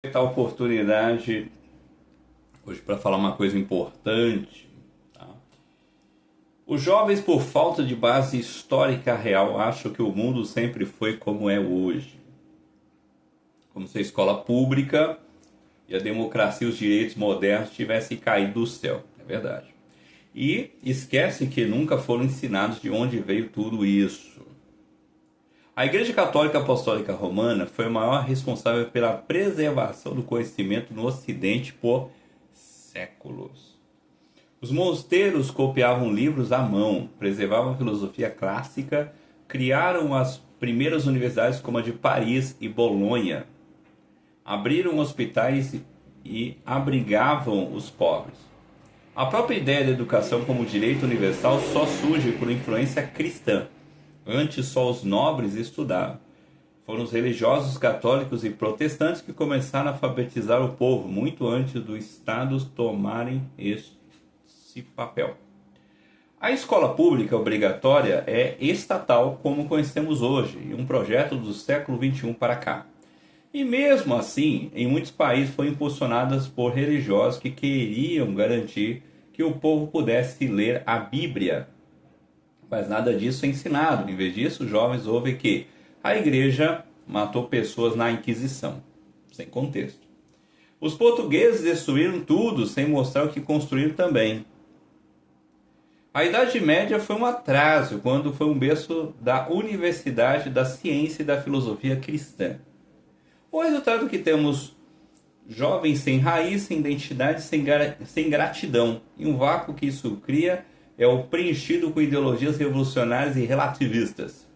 Aproveitar a oportunidade hoje para falar uma coisa importante. Tá? Os jovens, por falta de base histórica real, acham que o mundo sempre foi como é hoje. Como se a escola pública e a democracia e os direitos modernos tivessem caído do céu. É verdade. E esquecem que nunca foram ensinados de onde veio tudo isso. A Igreja Católica Apostólica Romana foi a maior responsável pela preservação do conhecimento no Ocidente por séculos. Os mosteiros copiavam livros à mão, preservavam a filosofia clássica, criaram as primeiras universidades como a de Paris e Bolonha, abriram hospitais e abrigavam os pobres. A própria ideia da educação como direito universal só surge por influência cristã. Antes só os nobres estudavam. Foram os religiosos católicos e protestantes que começaram a alfabetizar o povo, muito antes dos estados tomarem esse papel. A escola pública obrigatória é estatal como conhecemos hoje, e um projeto do século XXI para cá. E mesmo assim, em muitos países foi impulsionada por religiosos que queriam garantir que o povo pudesse ler a Bíblia. Mas nada disso é ensinado. Em vez disso, os jovens ouvem que a igreja matou pessoas na Inquisição, sem contexto. Os portugueses destruíram tudo sem mostrar o que construíram também. A Idade Média foi um atraso quando foi um berço da universidade, da ciência e da filosofia cristã. O resultado é que temos jovens sem raiz, sem identidade, sem gratidão. E um vácuo que isso cria é o preenchido com ideologias revolucionárias e relativistas.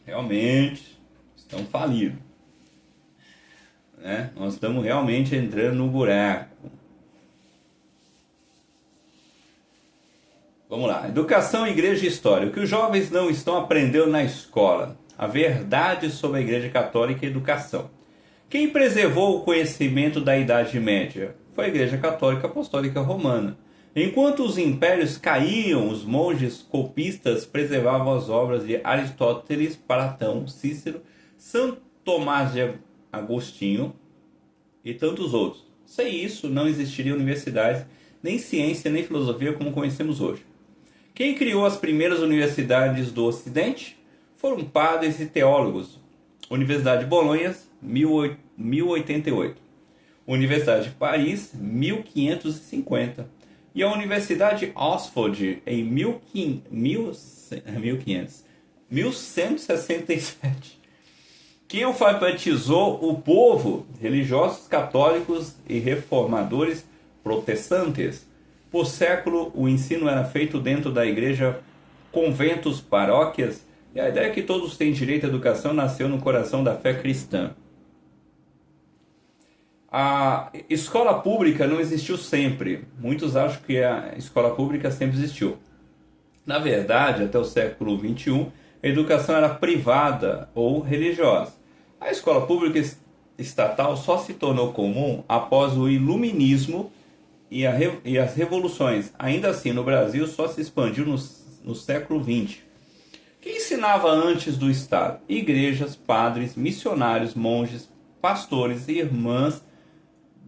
Realmente, estão falidos. Né? Nós estamos realmente entrando no buraco. Vamos lá. Educação, igreja e história. O que os jovens não estão aprendendo na escola? A verdade sobre a Igreja Católica e a educação. Quem preservou o conhecimento da Idade Média? Foi a Igreja Católica Apostólica Romana. Enquanto os impérios caíam, os monges copistas preservavam as obras de Aristóteles, Platão, Cícero, São Tomás de Agostinho e tantos outros. Sem isso, não existiriam universidades, nem ciência, nem filosofia como conhecemos hoje. Quem criou as primeiras universidades do Ocidente? Foram padres e teólogos. Universidade de Bolonha, 1088. Universidade de Paris, 1550. E a Universidade de Oxford, em 1167. Quem alfabetizou o povo? Religiosos católicos e reformadores protestantes. Por século, o ensino era feito dentro da igreja, conventos, paróquias, e a ideia que todos têm direito à educação nasceu no coração da fé cristã. A escola pública não existiu sempre. Muitos acham que a escola pública sempre existiu. Na verdade, até o século XXI, a educação era privada ou religiosa. A escola pública estatal só se tornou comum após o iluminismo e as revoluções. Ainda assim, no Brasil, só se expandiu no século XX. Quem ensinava antes do Estado? Igrejas, padres, missionários, monges, pastores e irmãs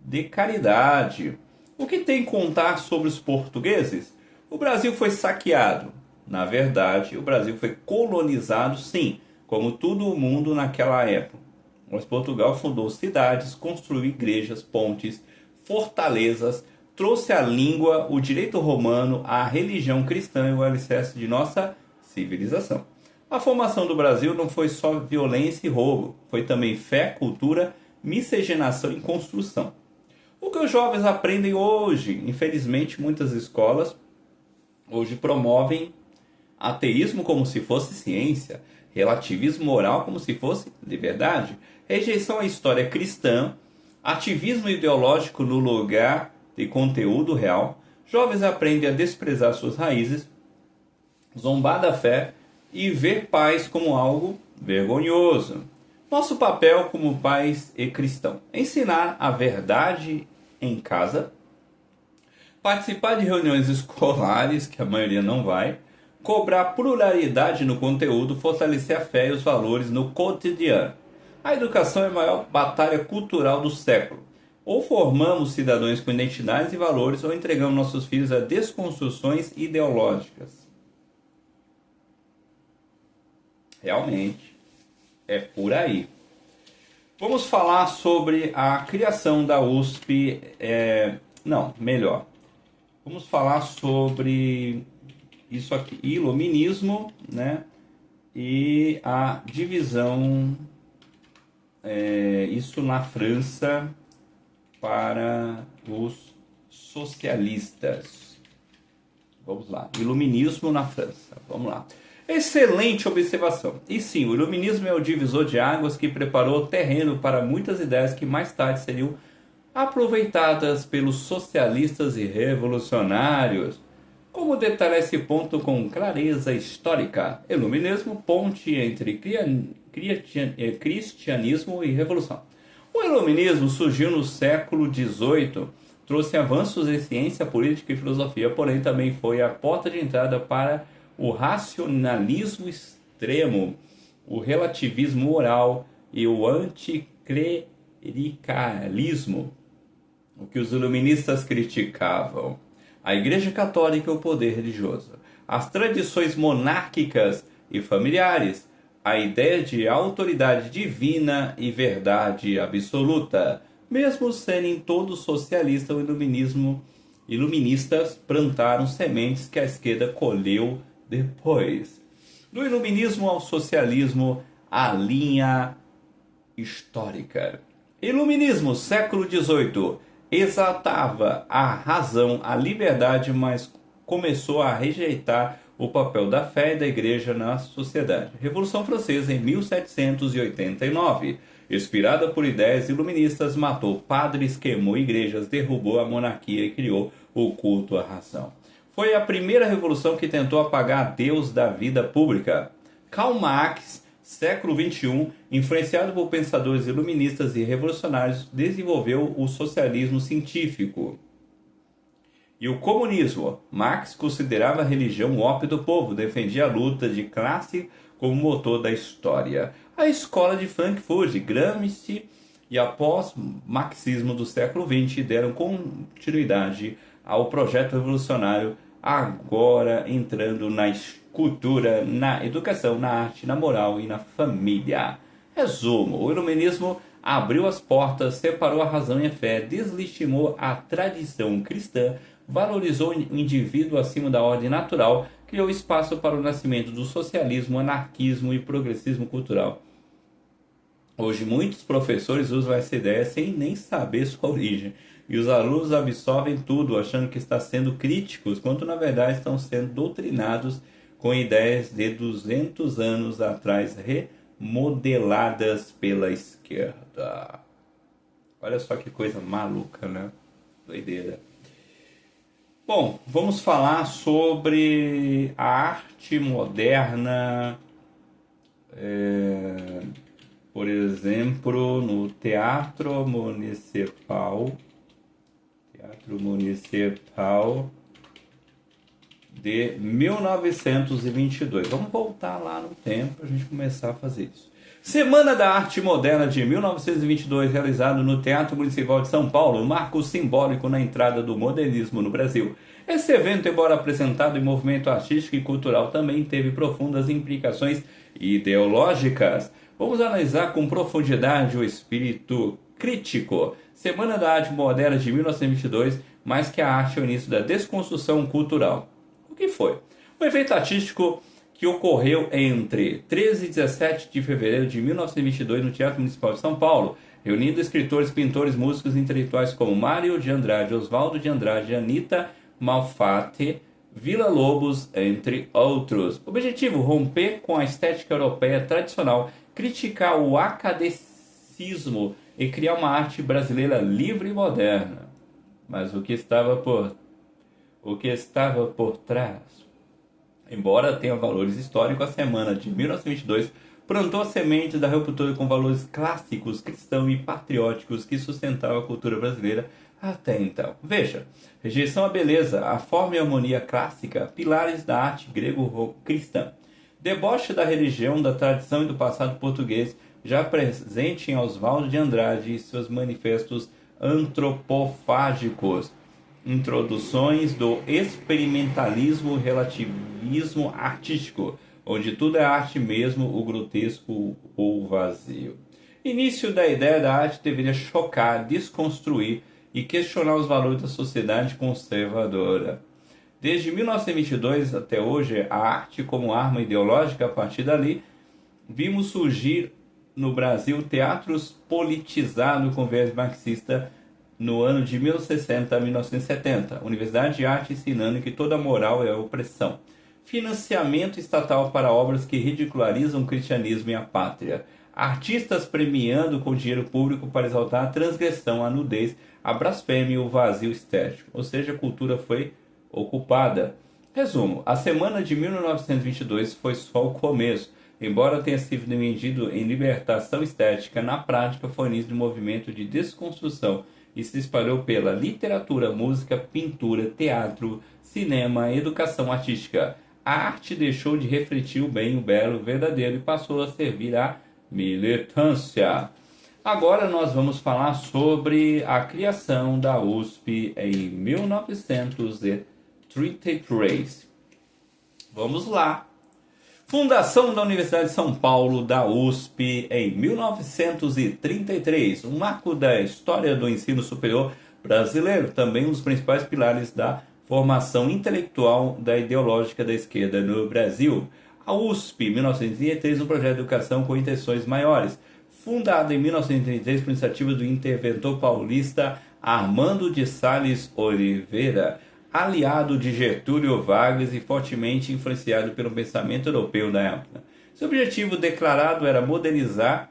de caridade. O que tem a contar sobre os portugueses? O Brasil foi saqueado. Na verdade, o Brasil foi colonizado, sim, como todo o mundo naquela época. Mas Portugal fundou cidades, construiu igrejas, pontes, fortalezas, trouxe a língua, o direito romano, a religião cristã e o alicerce de nossa civilização. A formação do Brasil não foi só violência e roubo, foi também fé, cultura, miscigenação e construção. O que os jovens aprendem hoje? Infelizmente, muitas escolas hoje promovem ateísmo como se fosse ciência, relativismo moral como se fosse liberdade, rejeição à história cristã, ativismo ideológico no lugar de conteúdo real. Jovens aprendem a desprezar suas raízes, zombar da fé e ver pais como algo vergonhoso. Nosso papel como pais e cristãos: ensinar a verdade em casa, participar de reuniões escolares, que a maioria não vai, cobrar pluralidade no conteúdo, fortalecer a fé e os valores no cotidiano. A educação é a maior batalha cultural do século. Ou formamos cidadãos com identidades e valores, ou entregamos nossos filhos a desconstruções ideológicas. Realmente, é por aí. Vamos falar sobre a criação da USP. Vamos falar sobre isso aqui, iluminismo, né? E a divisão, isso na França, para os socialistas. Vamos lá, iluminismo na França, vamos lá. Excelente observação. E sim, o iluminismo é o divisor de águas que preparou o terreno para muitas ideias que mais tarde seriam aproveitadas pelos socialistas e revolucionários. Como detalhar esse ponto com clareza histórica? Iluminismo, ponte entre cristianismo e revolução. O iluminismo surgiu no século XVIII, trouxe avanços em ciência, política e filosofia, porém também foi a porta de entrada para o racionalismo extremo, o relativismo moral e o anticlericalismo, o que os iluministas criticavam. A Igreja Católica e o poder religioso, as tradições monárquicas e familiares, a ideia de autoridade divina e verdade absoluta. Mesmo serem todos socialistas, o iluministas plantaram sementes que a esquerda colheu depois. Do iluminismo ao socialismo, a linha histórica. Iluminismo, século XVIII, exaltava a razão, a liberdade, mas começou a rejeitar o papel da fé e da igreja na sociedade. Revolução Francesa em 1789, inspirada por ideias iluministas, matou padres, queimou igrejas, derrubou a monarquia e criou o culto à razão. Foi a primeira revolução que tentou apagar Deus da vida pública. Karl Marx, século XXI, influenciado por pensadores iluministas e revolucionários, desenvolveu o socialismo científico. E o comunismo. Marx considerava a religião o ópio do povo, defendia a luta de classe como motor da história. A escola de Frankfurt, Gramsci e a pós-marxismo do século XX deram continuidade ao projeto revolucionário, agora entrando na cultura, na educação, na arte, na moral e na família. Resumo: o iluminismo abriu as portas, separou a razão e a fé, deslegitimou a tradição cristã, valorizou o indivíduo acima da ordem natural, criou espaço para o nascimento do socialismo, anarquismo e progressismo cultural. Hoje muitos professores usam essa ideia sem nem saber sua origem, e os alunos absorvem tudo, achando que estão sendo críticos, quando na verdade estão sendo doutrinados com ideias de 200 anos atrás, remodeladas pela esquerda. Olha só que coisa maluca, né? Doideira. Bom, vamos falar sobre a arte moderna, por exemplo, no Teatro Municipal de 1922. Vamos voltar lá no tempo para a gente começar a fazer isso. Semana da Arte Moderna de 1922, realizado no Teatro Municipal de São Paulo, um marco simbólico na entrada do modernismo no Brasil. Esse evento, embora apresentado em movimento artístico e cultural, também teve profundas implicações ideológicas. Vamos analisar com profundidade o espírito crítico. Semana da Arte Moderna de 1922, mais que a arte é o início da desconstrução cultural. O que foi? Um evento artístico que ocorreu entre 13 e 17 de fevereiro de 1922 no Teatro Municipal de São Paulo, reunindo escritores, pintores, músicos e intelectuais como Mário de Andrade, Oswaldo de Andrade, Anita Malfatti, Villa-Lobos, entre outros. Objetivo: romper com a estética europeia tradicional, criticar o academicismo e criar uma arte brasileira livre e moderna. Mas o que estava por trás? Embora tenha valores históricos, a semana de 1922 plantou a semente da ruptura com valores clássicos, cristãos e patrióticos que sustentavam a cultura brasileira até então. Veja, rejeição à beleza, a forma e harmonia clássica, pilares da arte grego-cristã. Deboche da religião, da tradição e do passado português, já presente em Oswaldo de Andrade e seus manifestos antropofágicos. Introduções do experimentalismo relativismo artístico, onde tudo é arte mesmo, o grotesco ou o vazio. Início da ideia da arte deveria chocar, desconstruir e questionar os valores da sociedade conservadora. Desde 1922 até hoje, a arte como arma ideológica, a partir dali, vimos surgir no Brasil teatros politizados com viés marxista no ano de 1960 a 1970. Universidade de Arte ensinando que toda moral é opressão. Financiamento estatal para obras que ridicularizam o cristianismo e a pátria. Artistas premiando com dinheiro público para exaltar a transgressão, a nudez, a blasfêmia e o vazio estético. Ou seja, a cultura foi ocupada. Resumo, a semana de 1922 foi só o começo. Embora tenha sido vendido em libertação estética, na prática foi início de um movimento de desconstrução e se espalhou pela literatura, música, pintura, teatro, cinema, educação artística. A arte deixou de refletir o bem, o belo, o verdadeiro e passou a servir à militância. Agora nós vamos falar sobre a criação da USP em 1933. Vamos lá. Fundação da Universidade de São Paulo, da USP, em 1933. Um marco da história do ensino superior brasileiro. Também um dos principais pilares da formação intelectual da ideológica da esquerda no Brasil. A USP, 1933, um projeto de educação com intenções maiores. Fundada em 1933 por iniciativa do interventor paulista Armando de Sales Oliveira, aliado de Getúlio Vargas e fortemente influenciado pelo pensamento europeu da época. Seu objetivo declarado era modernizar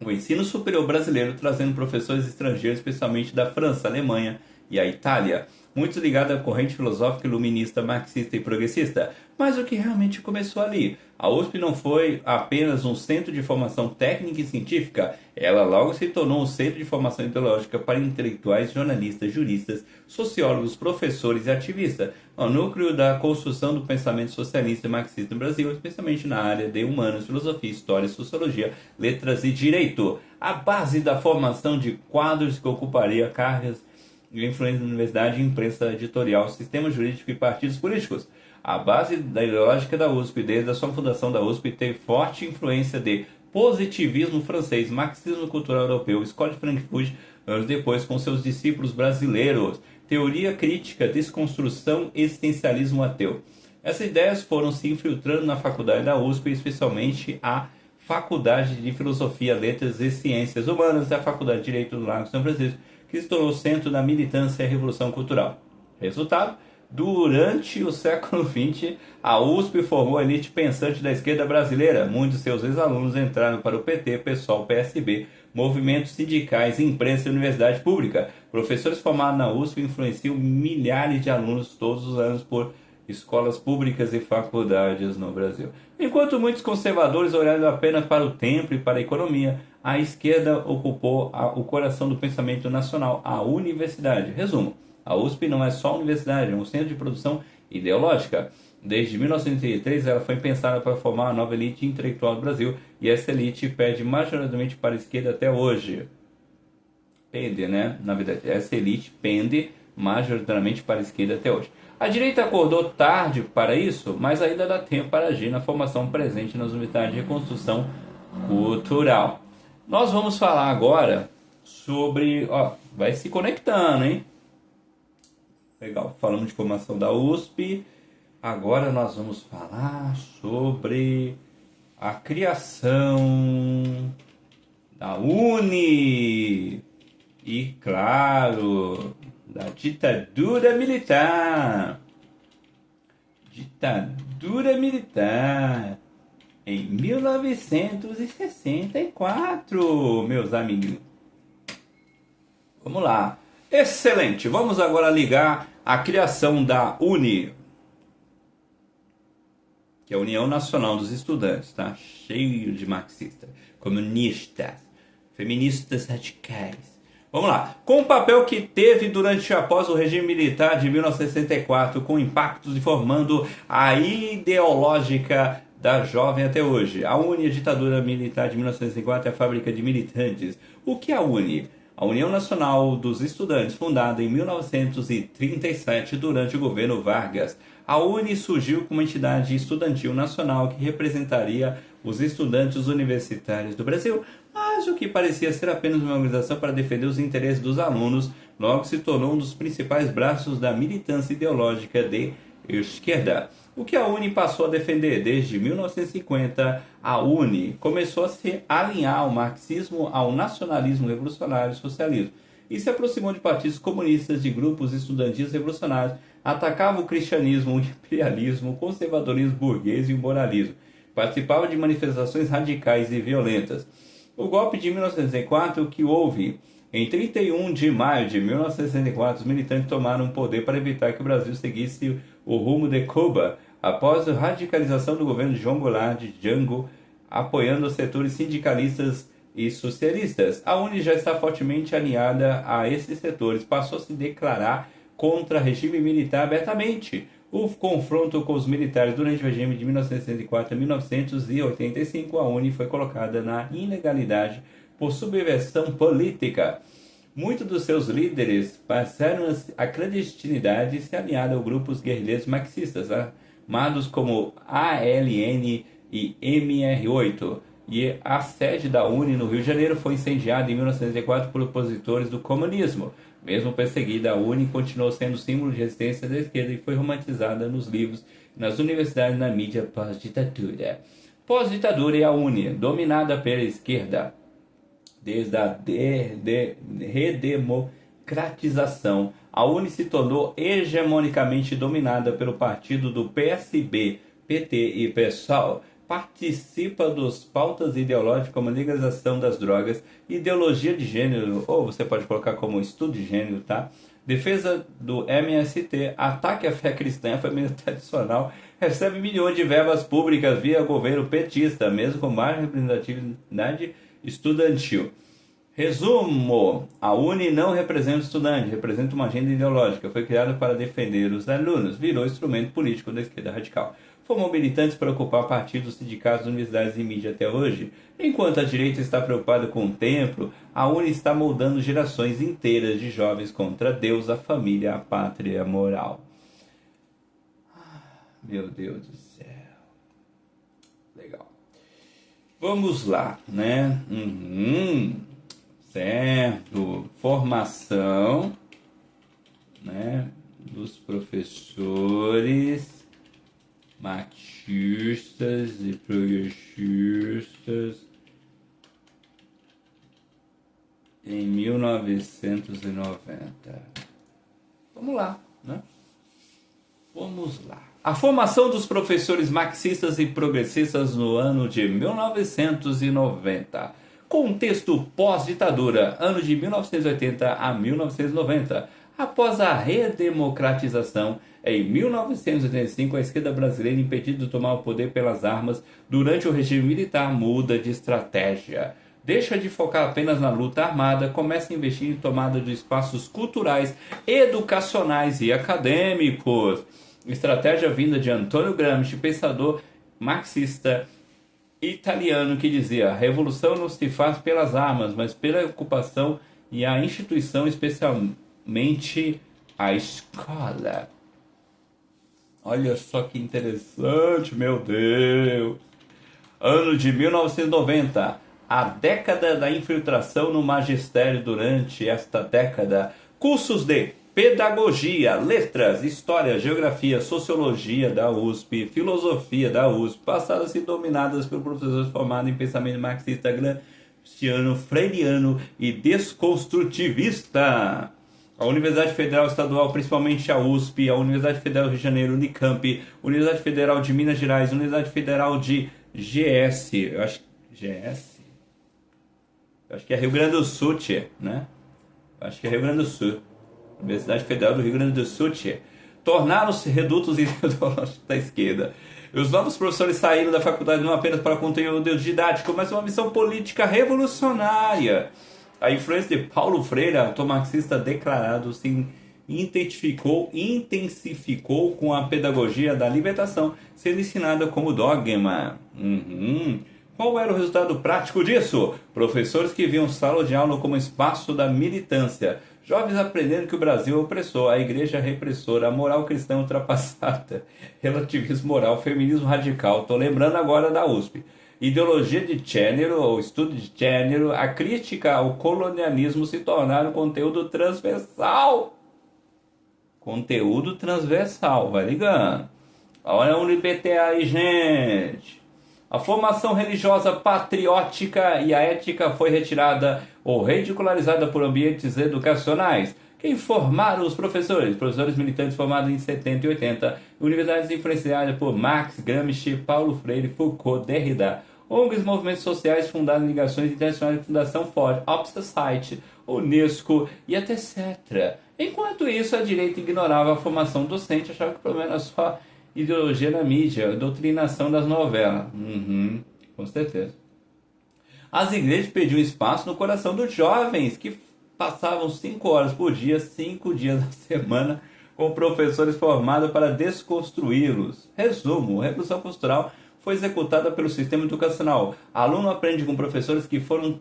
o ensino superior brasileiro, trazendo professores estrangeiros, especialmente da França, Alemanha e a Itália, muito ligado à corrente filosófica iluminista, marxista e progressista. Mas o que realmente começou ali? A USP não foi apenas um centro de formação técnica e científica, ela logo se tornou um centro de formação ideológica para intelectuais, jornalistas, juristas, sociólogos, professores e ativistas, o núcleo da construção do pensamento socialista e marxista no Brasil, especialmente na área de humanas, filosofia, história, sociologia, letras e direito. A base da formação de quadros que ocuparia cargas de influência da universidade, imprensa editorial, sistema jurídico e partidos políticos. A base da ideológica da USP, desde a sua fundação da USP, teve forte influência de positivismo francês, marxismo cultural europeu, escola de Frankfurt, anos depois com seus discípulos brasileiros, teoria crítica, desconstrução, existencialismo ateu. Essas ideias foram se infiltrando na faculdade da USP, especialmente a Faculdade de Filosofia, Letras e Ciências Humanas e a Faculdade de Direito do Largo São Francisco, que se tornou centro da militância e revolução cultural. Resultado? Durante o século XX, a USP formou a elite pensante da esquerda brasileira. Muitos de seus ex-alunos entraram para o PT, PSOL, PSB, movimentos sindicais, imprensa e universidade pública. Professores formados na USP influenciam milhares de alunos todos os anos por escolas públicas e faculdades no Brasil. Enquanto muitos conservadores olharam apenas para o templo e para a economia, a esquerda ocupou o coração do pensamento nacional, a universidade. Resumo, a USP não é só universidade, é um centro de produção ideológica. Desde 1933, ela foi pensada para formar uma nova elite intelectual do Brasil, e essa elite pede majoritariamente para a esquerda até hoje. Pende, né? Na verdade, essa elite pende majoritariamente para a esquerda até hoje. A direita acordou tarde para isso, mas ainda dá tempo para agir na formação presente nas unidades de reconstrução cultural. Nós vamos falar agora sobre... vai se conectando, hein? Legal, falamos de formação da USP. Agora nós vamos falar sobre a criação da UNE. E, claro, da ditadura militar. Ditadura militar. Em 1964, meus amiguinhos. Vamos lá. Excelente. Vamos agora ligar a criação da UNE, que é a União Nacional dos Estudantes, tá? Cheio de marxistas, comunistas, feministas radicais. Vamos lá. Com o papel que teve durante e após o regime militar de 1964, com impactos e formando a ideológica da jovem até hoje. A UNE, a ditadura militar de 1964, é a fábrica de militantes. O que é a UNE? A União Nacional dos Estudantes, fundada em 1937 durante o governo Vargas. A UNE surgiu como uma entidade estudantil nacional que representaria os estudantes universitários do Brasil, mas o que parecia ser apenas uma organização para defender os interesses dos alunos, logo se tornou um dos principais braços da militância ideológica de esquerda. O que a UNE passou a defender desde 1950, a UNE começou a se alinhar ao marxismo, ao nacionalismo revolucionário e socialismo, e se aproximou de partidos comunistas, de grupos estudantis revolucionários, atacava o cristianismo, o imperialismo, o conservadorismo burguês e o moralismo. Participava de manifestações radicais e violentas. O golpe de 1964 que houve em 31 de maio de 1964, os militantes tomaram o poder para evitar que o Brasil seguisse o rumo de Cuba, após a radicalização do governo de João Goulart de Jango, apoiando os setores sindicalistas e socialistas. A UNE já está fortemente alinhada a esses setores, passou a se declarar contra o regime militar abertamente. O confronto com os militares durante o regime de 1964 a 1985, a UNE foi colocada na ilegalidade por subversão política. Muitos dos seus líderes passaram a clandestinidade e se aliaram a grupos guerrilheiros marxistas, armados como ALN e MR8. E a sede da UNE no Rio de Janeiro foi incendiada em 1904 por opositores do comunismo. Mesmo perseguida, a UNE continuou sendo símbolo de resistência da esquerda e foi romantizada nos livros, nas universidades e na mídia pós-ditadura. Pós-ditadura é a UNE, dominada pela esquerda. Desde a redemocratização, a UNE se tornou hegemonicamente dominada pelo partido do PSB, PT e PSOL. Participa dos pautas ideológicas como a legalização das drogas, ideologia de gênero, ou você pode colocar como estudo de gênero, tá? Defesa do MST, ataque à fé cristã e à família tradicional, recebe milhões de verbas públicas via governo petista, mesmo com baixa representatividade estudantil. Resumo: a UNE não representa o estudante, representa uma agenda ideológica, foi criada para defender os alunos, virou instrumento político da esquerda radical. Formou militantes para ocupar partidos, sindicatos, universidades e mídia até hoje. Enquanto a direita está preocupada com o templo, a UNE está moldando gerações inteiras de jovens contra Deus, a família, a pátria e a moral. Meu Deus do céu. Legal. Vamos lá, né? Certo. Formação, né, dos professores marxistas e progressistas em 1990. Vamos lá, né? Vamos lá. A formação dos professores marxistas e progressistas no ano de 1990. Contexto pós-ditadura, ano de 1980 a 1990. Após a redemocratização, em 1985, a esquerda brasileira, impedida de tomar o poder pelas armas durante o regime militar, muda de estratégia. Deixa de focar apenas na luta armada, começa a investir em tomada de espaços culturais, educacionais e acadêmicos. Estratégia vinda de Antônio Gramsci, pensador marxista italiano, que dizia: a revolução não se faz pelas armas, mas pela ocupação e a instituição, especialmente a escola. Olha só que interessante, meu Deus. Ano de 1990, a década da infiltração no magistério. Durante esta década, cursos de pedagogia, letras, história, geografia, sociologia da USP, filosofia da USP passaram a ser dominadas por professores formados em pensamento marxista, gramsciano, freiriano e desconstrutivista. A Universidade Federal Estadual, principalmente a USP, a Universidade Federal do Rio de Janeiro, Unicamp, Universidade Federal de Minas Gerais, Universidade Federal de GS, eu acho que é Rio Grande do Sul, né? Acho que é Rio Grande do Sul. Universidade Federal do Rio Grande do Sul, tornaram-se redutos ideológicos da esquerda. E os novos professores saíram da faculdade não apenas para conteúdo didático, mas uma missão política revolucionária. A influência de Paulo Freire, autor marxista declarado, se intensificou com a pedagogia da libertação, sendo ensinada como dogma. Qual era o resultado prático disso? Professores que viam sala de aula como espaço da militância. Jovens aprendendo que o Brasil é opressor, a igreja é repressora, a moral cristã ultrapassada, relativismo moral, feminismo radical. Estou lembrando agora da USP. Ideologia de gênero, ou estudo de gênero, a crítica ao colonialismo se tornaram conteúdo transversal. Conteúdo transversal, vai ligando. Olha a UniBTA aí, gente. A formação religiosa patriótica e a ética foi retirada ou ridicularizada por ambientes educacionais. Quem formaram os professores? Professores militantes formados em 70 e 80. Universidades influenciadas por Marx, Gramsci, Paulo Freire, Foucault, Derrida. ONGs, movimentos sociais fundados em ligações internacionais de Fundação Ford, Open Society, Unesco e etc. Enquanto isso, a direita ignorava a formação docente, achava que o problema era só ideologia na mídia, doutrinação das novelas. Com certeza. As igrejas pediam espaço no coração dos jovens, que passavam 5 horas por dia, 5 dias na semana, com professores formados para desconstruí-los. Resumo: a Revolução Cultural foi executada pelo sistema educacional. Aluno aprende com professores que foram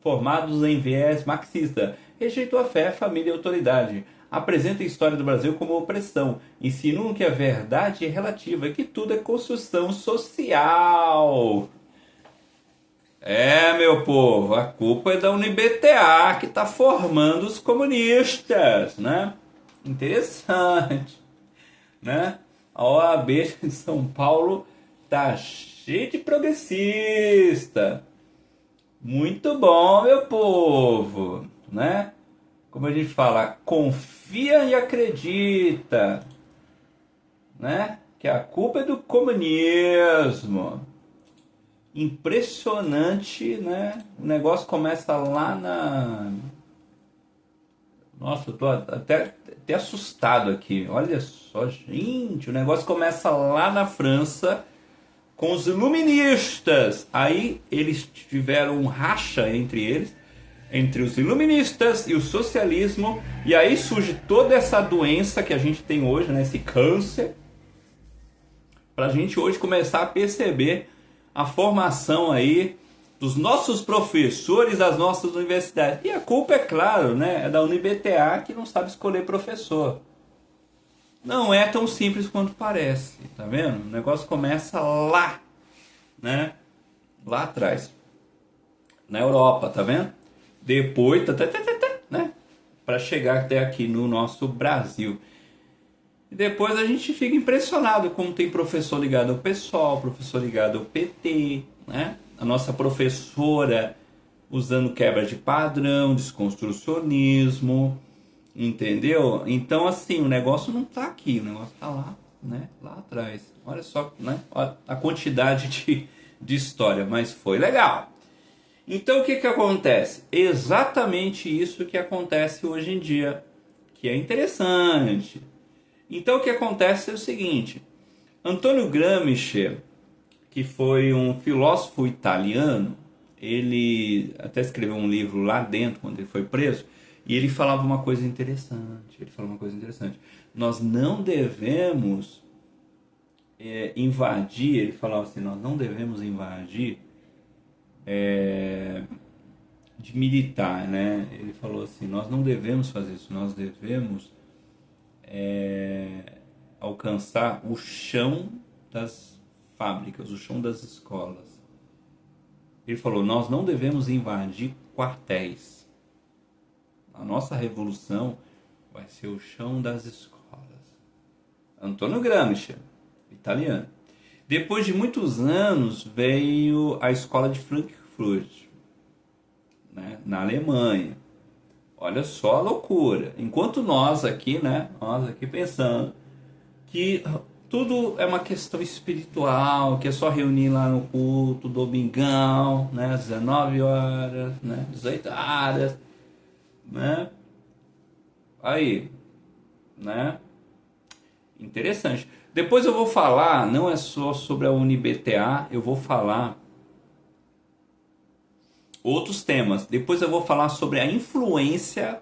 formados em viés marxista. Rejeitou a fé, família e autoridade. Apresenta a história do Brasil como opressão. Ensinam que a verdade é relativa e que tudo é construção social. Meu povo, a culpa é da UniBTA, que está formando os comunistas, né? Interessante, né? A OAB de São Paulo tá cheia de progressista. Muito bom, meu povo, né? Como a gente fala, confia e acredita, né? Que a culpa é do comunismo. Impressionante, né? O negócio começa lá na... Nossa, eu tô até assustado aqui. Olha só, gente, o negócio começa lá na França com os iluministas. Aí eles tiveram um racha entre eles, entre os iluministas e o socialismo, e aí surge toda essa doença que a gente tem hoje, né, esse câncer, para a gente hoje começar a perceber a formação aí dos nossos professores das nossas universidades. E a culpa, é claro, né, é da UniBTA, que não sabe escolher professor. Não é tão simples quanto parece, tá vendo? O negócio começa lá, né, lá atrás, na Europa, tá vendo? Depois, né, para chegar até aqui no nosso Brasil. E depois a gente fica impressionado como tem professor ligado ao PSOL, professor ligado ao PT, né? A nossa professora usando quebra de padrão, desconstrucionismo, entendeu? Então, assim, o negócio não está aqui, o negócio está lá, né? Lá atrás. Olha só, né? Olha a quantidade de história, mas foi legal. Então, o que acontece? Exatamente isso que acontece hoje em dia, que é interessante. Então, o que acontece é o seguinte: Antonio Gramsci, que foi um filósofo italiano, ele até escreveu um livro lá dentro, quando ele foi preso, e ele falava uma coisa interessante. Nós não devemos invadir, ele falava assim, nós não devemos invadir de militar, né? Ele falou assim, nós não devemos fazer isso, nós devemos alcançar o chão das fábricas, o chão das escolas. Ele falou, nós não devemos invadir quartéis. A nossa revolução vai ser o chão das escolas. Antonio Gramsci, italiano. Depois de muitos anos veio a escola de Frankfurt, né, na Alemanha. Olha só a loucura. Enquanto nós aqui, né, pensando que tudo é uma questão espiritual, que é só reunir lá no culto, domingão, né, às 19 horas, né, 18 horas, né? Aí, né? Interessante. Depois eu vou falar, não é só sobre a UniBTA, eu vou falar outros temas. Depois eu vou falar sobre a influência.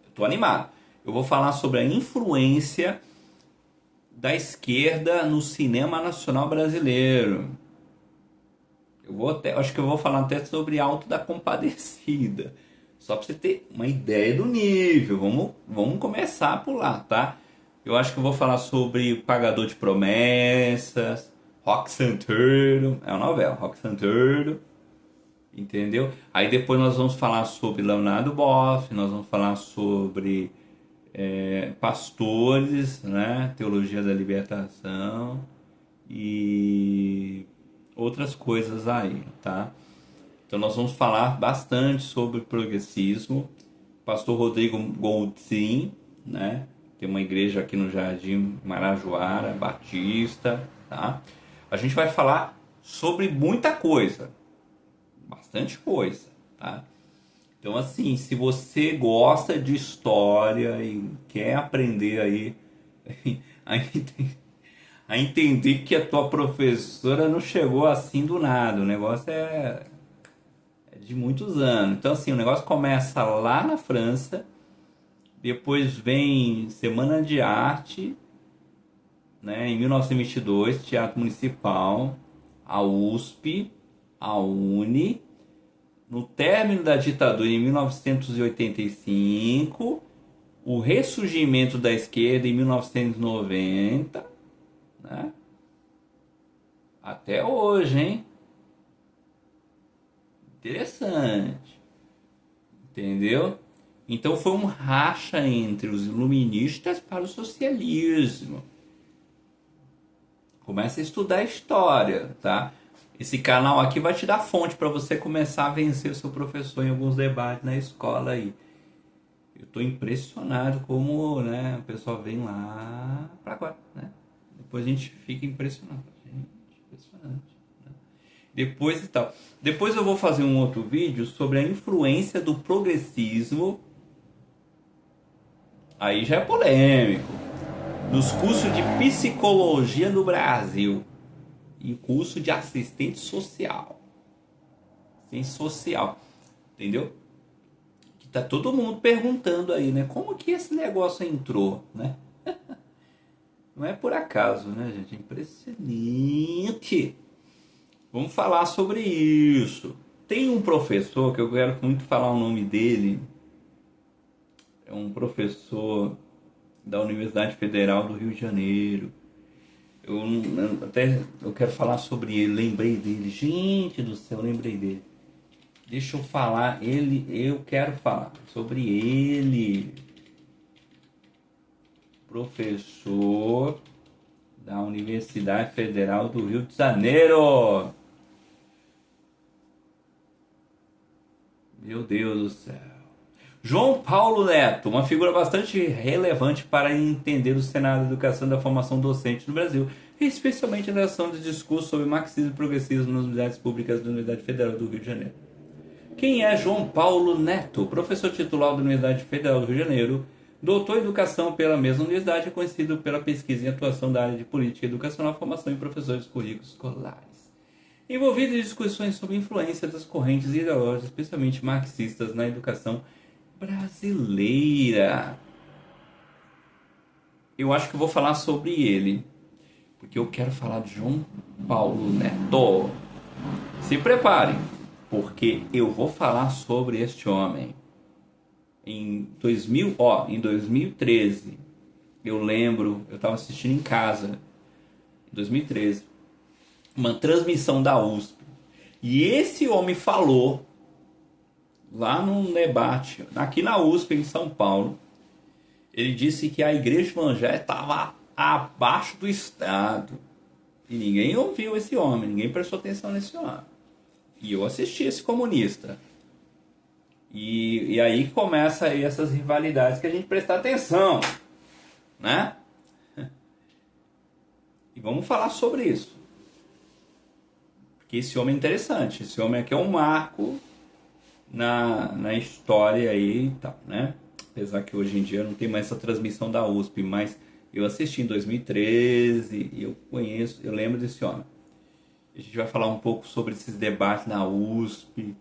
Estou animado. Eu vou falar sobre a influência da esquerda no cinema nacional brasileiro. Acho que eu vou falar até sobre Alto da Compadecida. Só para você ter uma ideia do nível. Vamos começar por lá, tá? Eu acho que eu vou falar sobre Pagador de Promessas, Rock Santeiro. É uma novela, Rock Santeiro. Entendeu? Aí depois nós vamos falar sobre Leonardo Boff, nós vamos falar sobre pastores, né? Teologia da libertação e outras coisas aí, tá? Então nós vamos falar bastante sobre progressismo. Pastor Rodrigo Goldzin, né? Tem uma igreja aqui no Jardim Marajoara, Batista, tá? A gente vai falar sobre muita coisa, bastante coisa, tá? Então assim, se você gosta de história e quer aprender aí a entender que a tua professora não chegou assim do nada, o negócio é de muitos anos. Então assim, o negócio começa lá na França, depois vem Semana de Arte, né, em 1922, Teatro Municipal, a USP, a UNE. No término da ditadura, em 1985, o ressurgimento da esquerda em 1990, né? Até hoje, hein? Interessante. Entendeu? Então foi um racha entre os iluministas para o socialismo. Começa a estudar história, tá? Esse canal aqui vai te dar fonte para você começar a vencer o seu professor em alguns debates na escola aí. Eu estou impressionado como, né, o pessoal vem lá para agora, né? Depois a gente fica impressionado. Gente, impressionante. Né? Depois e tal. Depois eu vou fazer um outro vídeo sobre a influência do progressismo. Aí já é polêmico. Nos cursos de psicologia no Brasil. E curso de assistente social. Assistente social. Entendeu? Que tá todo mundo perguntando aí, né? Como que esse negócio entrou, né? Não é por acaso, né, gente? É impressionante. Vamos falar sobre isso. Tem um professor que eu quero muito falar o nome dele. É um professor da Universidade Federal do Rio de Janeiro. Eu quero falar sobre ele, lembrei dele. Gente do céu, lembrei dele. Deixa eu falar, eu quero falar sobre ele. Professor da Universidade Federal do Rio de Janeiro. Meu Deus do céu. João Paulo Neto, uma figura bastante relevante para entender o cenário da educação e da formação docente no Brasil, especialmente na ação de discurso sobre marxismo e progressismo nas unidades públicas da Universidade Federal do Rio de Janeiro. Quem é João Paulo Neto? Professor titular da Universidade Federal do Rio de Janeiro, doutor em educação pela mesma universidade, reconhecido pela pesquisa e atuação da área de política educacional, formação em professores de currículos escolares. Envolvido em discussões sobre a influência das correntes ideológicas, especialmente marxistas, na educação brasileira. Eu acho que eu vou falar sobre ele, porque eu quero falar de João Paulo Neto. Se preparem, porque eu vou falar sobre este homem. Em 2013, eu lembro, eu estava assistindo em casa, em 2013, uma transmissão da USP. E esse homem falou lá num debate, aqui na USP, em São Paulo, ele disse que a igreja evangélica estava abaixo do Estado. E ninguém ouviu esse homem, ninguém prestou atenção nesse homem. E eu assisti esse comunista. E aí começa aí essas rivalidades que a gente presta atenção, né? E vamos falar sobre isso. Porque esse homem é interessante. Esse homem aqui é um marco na história aí e tal, né? Apesar que hoje em dia não tem mais essa transmissão da USP, mas eu assisti em 2013 e eu lembro desse homem. A gente vai falar um pouco sobre esses debates na USP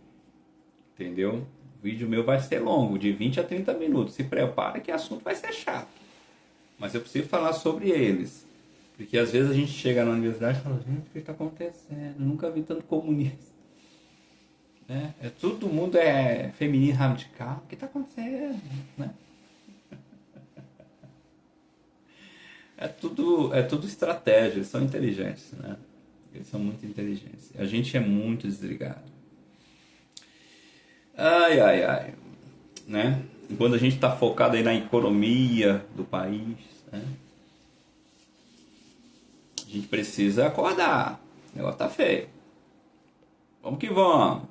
entendeu? O vídeo meu vai ser longo, de 20 a 30 minutos. Se prepara que o assunto vai ser chato. Mas eu preciso falar sobre eles. Porque às vezes a gente chega na universidade e fala, gente, o que está acontecendo? Eu nunca vi tanto comunista. Né? Todo mundo é feminino radical. O que está acontecendo? Né? É tudo estratégia, eles são inteligentes, né? Eles são muito inteligentes. A gente é muito desligado. Ai, ai, ai. Né? Enquanto a gente está focado aí na economia do país, né? A gente precisa acordar. O negócio tá feio. Vamos que vamos.